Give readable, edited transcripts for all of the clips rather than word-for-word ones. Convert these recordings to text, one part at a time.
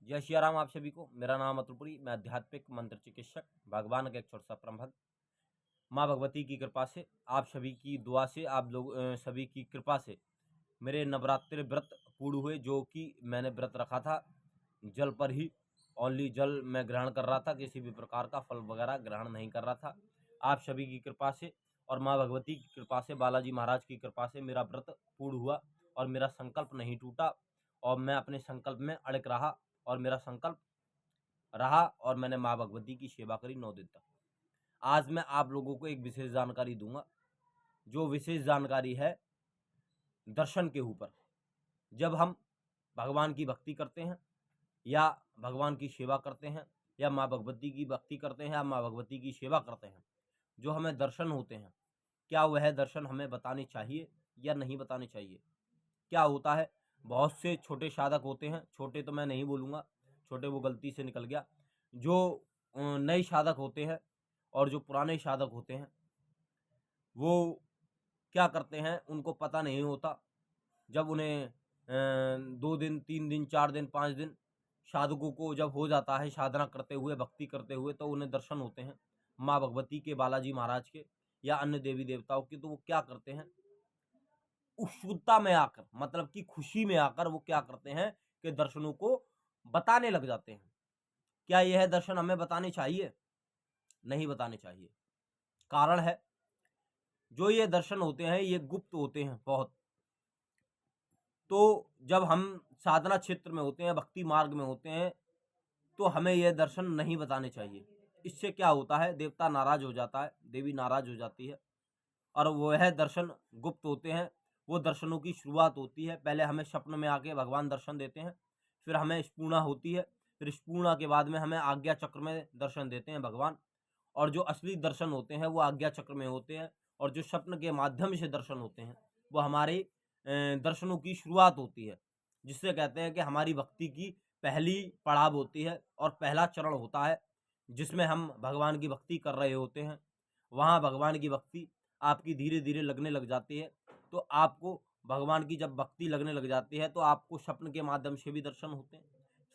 जय श्री राम आप सभी को। मेरा नाम अतुलपुरी, मैं आध्यात्मिक मंत्र चिकित्सक, भगवान का एक छोटा सा परमभक्त। माँ भगवती की कृपा से, आप सभी की दुआ से, आप लोग सभी की कृपा से मेरे नवरात्रि व्रत पूर्ण हुए, जो कि मैंने व्रत रखा था जल पर ही। ओनली जल मैं ग्रहण कर रहा था, किसी भी प्रकार का फल वगैरह ग्रहण नहीं कर रहा था। आप सभी की कृपा से और माँ भगवती की कृपा से, बालाजी महाराज की कृपा से मेरा व्रत पूर्ण हुआ और मेरा संकल्प नहीं टूटा और मैं अपने संकल्प में अड़क रहा और मेरा संकल्प रहा और मैंने माँ भगवती की सेवा करी 9 दिन तक। आज मैं आप लोगों को एक विशेष जानकारी दूंगा, जो विशेष जानकारी है दर्शन के ऊपर। जब हम भगवान की भक्ति करते हैं या भगवान की सेवा करते हैं या माँ भगवती की भक्ति करते हैं या माँ भगवती की सेवा करते हैं, जो हमें दर्शन होते हैं, क्या वह दर्शन हमें बताने चाहिए या नहीं बताने चाहिए? क्या होता है, बहुत से छोटे साधक होते हैं, छोटे तो मैं नहीं बोलूँगा, छोटे वो गलती से निकल गया, जो नए साधक होते हैं और जो पुराने साधक होते हैं, वो क्या करते हैं, उनको पता नहीं होता। जब उन्हें 2 दिन, 3 दिन, 4 दिन, 5 दिन साधकों को जब हो जाता है साधना करते हुए, भक्ति करते हुए, तो उन्हें दर्शन होते हैं माँ भगवती के, बालाजी महाराज के या अन्य देवी देवताओं के। तो वो क्या करते हैं, उत्सुकता में आकर, मतलब कि खुशी में आकर वो क्या करते हैं कि दर्शनों को बताने लग जाते हैं। क्या यह दर्शन हमें बताने चाहिए? नहीं बताने चाहिए। कारण है, जो ये दर्शन होते हैं ये गुप्त होते हैं बहुत। तो जब हम साधना क्षेत्र में होते हैं, भक्ति मार्ग में होते हैं, तो हमें यह दर्शन नहीं बताने चाहिए। इससे क्या होता है, देवता नाराज हो जाता है, देवी नाराज हो जाती है और वह दर्शन गुप्त होते हैं। वो दर्शनों की शुरुआत होती है, पहले हमें स्वप्न में आके भगवान दर्शन देते हैं, फिर हमें स्पूर्णा होती है, फिर स्पूर्णा के बाद में हमें आज्ञा चक्र में दर्शन देते हैं भगवान। और जो असली दर्शन होते हैं वो आज्ञा चक्र में होते हैं, और जो स्वप्न के माध्यम से दर्शन होते हैं वो हमारे दर्शनों की शुरुआत होती है, जिससे कहते हैं कि हमारी भक्ति की पहली पड़ाव होती है और पहला चरण होता है, जिसमें हम भगवान की भक्ति कर रहे होते हैं। वहाँ भगवान की भक्ति आपकी धीरे धीरे लगने लग जाती है। तो आपको भगवान की जब भक्ति लगने लग जाती है तो आपको स्वप्न के माध्यम से भी दर्शन होते हैं।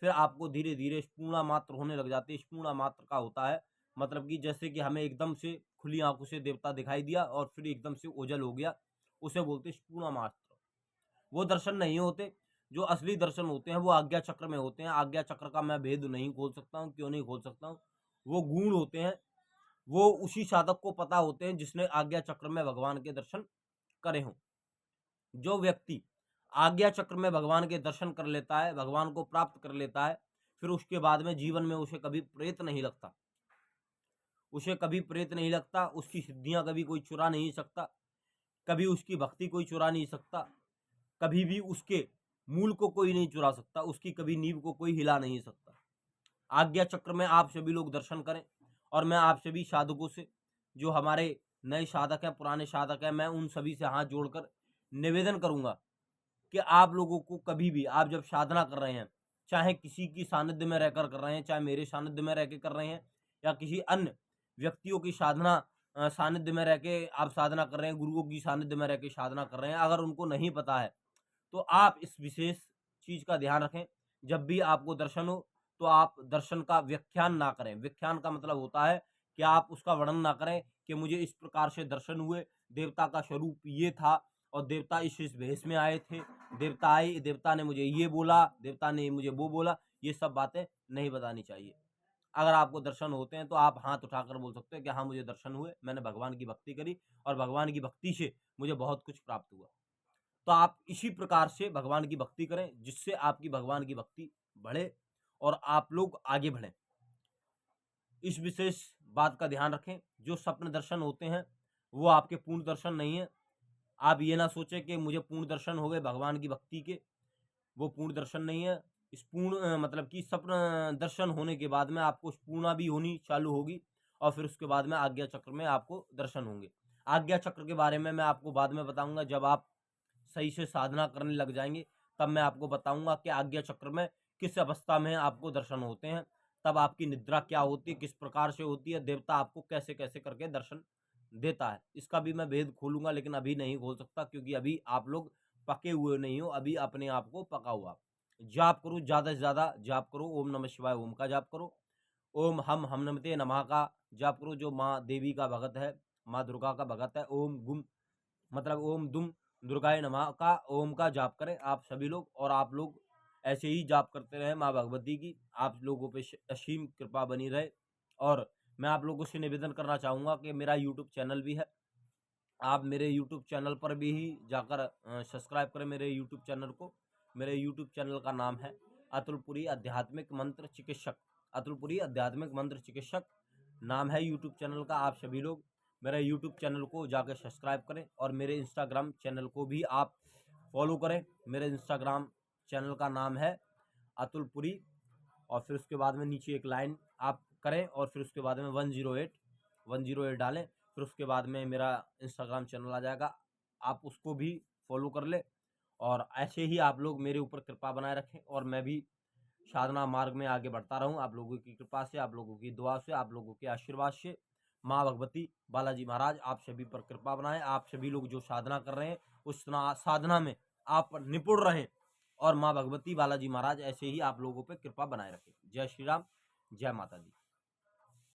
फिर आपको धीरे धीरे स्पूर्णा मात्र होने लग जाती है। स्पूर्णा मात्र का होता है मतलब कि जैसे कि हमें एकदम से खुली आंखों से देवता दिखाई दिया और फिर एकदम से ओझल हो गया, उसे बोलते स्पूर्णा मात्र। वो दर्शन नहीं होते। जो असली दर्शन होते हैं वो आज्ञा चक्र में होते हैं। आज्ञा चक्र का मैं भेद नहीं खोल सकता हूँ, क्यों नहीं खोल सकता हूँ, वो गुण होते हैं, वो उसी साधक को पता होते हैं जिसने आज्ञा चक्र में भगवान के दर्शन करे हों। जो व्यक्ति आज्ञा चक्र में भगवान के दर्शन कर लेता है, भगवान को प्राप्त कर लेता है, फिर उसके बाद में जीवन में उसे कभी प्रेत नहीं लगता, उसे कभी प्रेत नहीं लगता, उसकी सिद्धियां कभी कोई चुरा नहीं सकता, कभी उसकी भक्ति कोई चुरा नहीं सकता, कभी भी उसके मूल को कोई नहीं चुरा सकता, उसकी कभी नींव को कोई हिला नहीं सकता। आज्ञा चक्र में आप सभी लोग दर्शन करें। और मैं आप सभी साधकों से, जो हमारे नए साधक हैं, पुराने साधक हैं, मैं उन सभी से हाथ जोड़कर निवेदन करूंगा कि आप लोगों को कभी भी, आप जब साधना कर रहे हैं, चाहे किसी की सानिध्य में रहकर कर रहे हैं, चाहे मेरे सानिध्य में रह के कर रहे हैं या किसी अन्य व्यक्तियों की साधना सानिध्य में रह के आप साधना कर रहे हैं, गुरुओं की सानिध्य में रह के साधना कर रहे हैं, अगर उनको नहीं पता है तो आप इस विशेष चीज का ध्यान रखें। जब भी आपको दर्शन हो तो आप दर्शन का व्याख्यान ना करें। व्याख्यान का मतलब होता है कि आप उसका वर्णन ना करें कि मुझे इस प्रकार से दर्शन हुए, देवता का स्वरूप ये था और देवता इस भेष में आए थे, देवता आए, देवता ने मुझे ये बोला, देवता ने मुझे वो बोला। ये सब बातें नहीं बतानी चाहिए। अगर आपको दर्शन होते हैं तो आप हाथ उठाकर बोल सकते हैं कि हाँ मुझे दर्शन हुए, मैंने भगवान की भक्ति करी और भगवान की भक्ति से मुझे बहुत कुछ प्राप्त हुआ। तो आप इसी प्रकार से भगवान की भक्ति करें, जिससे आपकी भगवान की भक्ति बढ़े और आप लोग आगे बढ़ें। इस विशेष बात का ध्यान रखें, जो स्वप्न दर्शन होते हैं वो आपके पूर्ण दर्शन नहीं है। आप ये ना सोचें कि मुझे पूर्ण दर्शन हो गए भगवान की भक्ति के, वो पूर्ण दर्शन नहीं है। इस पूर्ण मतलब कि स्वप्न दर्शन होने के बाद में आपको पूर्णा भी होनी चालू होगी और फिर उसके बाद में आज्ञा चक्र में आपको दर्शन होंगे। आज्ञा चक्र के बारे में मैं आपको बाद में बताऊंगा, जब आप सही से साधना करने लग जाएंगे तब मैं आपको बताऊंगा कि आज्ञा चक्र में किस अवस्था में आपको दर्शन होते हैं, तब आपकी निद्रा क्या होती है, किस प्रकार से होती है, देवता आपको कैसे कैसे करके दर्शन देता है, इसका भी मैं भेद खोलूंगा, लेकिन अभी नहीं खोल सकता क्योंकि अभी आप लोग पके हुए नहीं हो, अभी अपने आप को पका हुआ। जाप करो, ज़्यादा से ज़्यादा जाप करो। ओम नमः शिवाय ओम का जाप करो। ओम हम नमते नमः का जाप करो, जो माँ देवी का भगत है, माँ दुर्गा का भगत है। ओम गुम मतलब ओम दुम दुर्गाय नमः का ओम का जाप करें आप सभी लोग, और आप लोग ऐसे ही जाप करते रहें माँ भगवती की, आप लोगों पे असीम कृपा बनी रहे। और मैं आप लोगों से निवेदन करना चाहूँगा कि मेरा यूट्यूब चैनल भी है, आप मेरे यूट्यूब चैनल पर भी ही जाकर सब्सक्राइब करें मेरे यूट्यूब चैनल को। मेरे यूट्यूब चैनल का नाम है अतुलपुरी आध्यात्मिक मंत्र चिकित्सक। अतुलपुरी आध्यात्मिक मंत्र चिकित्सक नाम है यूट्यूब चैनल का। आप सभी लोग मेरे यूट्यूब चैनल को जाकर सब्सक्राइब करें, और मेरे इंस्टाग्राम चैनल को भी आप फॉलो करें। मेरे इंस्टाग्राम चैनल का नाम है अतुलपुरी, और फिर उसके बाद में नीचे एक लाइन आप करें, और फिर उसके बाद में 108 डालें। फिर उसके बाद में मेरा इंस्टाग्राम चैनल आ जाएगा, आप उसको भी फॉलो कर ले। और ऐसे ही आप लोग मेरे ऊपर कृपा बनाए रखें, और मैं भी साधना मार्ग में आगे बढ़ता रहूं, आप लोगों की कृपा से, आप लोगों की दुआ से, आप लोगों के आशीर्वाद से। माँ भगवती बालाजी महाराज आप सभी पर कृपा बनाए। आप सभी लोग जो साधना कर रहे हैं उस साधना में आप निपुण रहें, और माँ भगवती बालाजी महाराज ऐसे ही आप लोगों पर कृपा बनाए रखें। जय श्री राम, जय माता दी।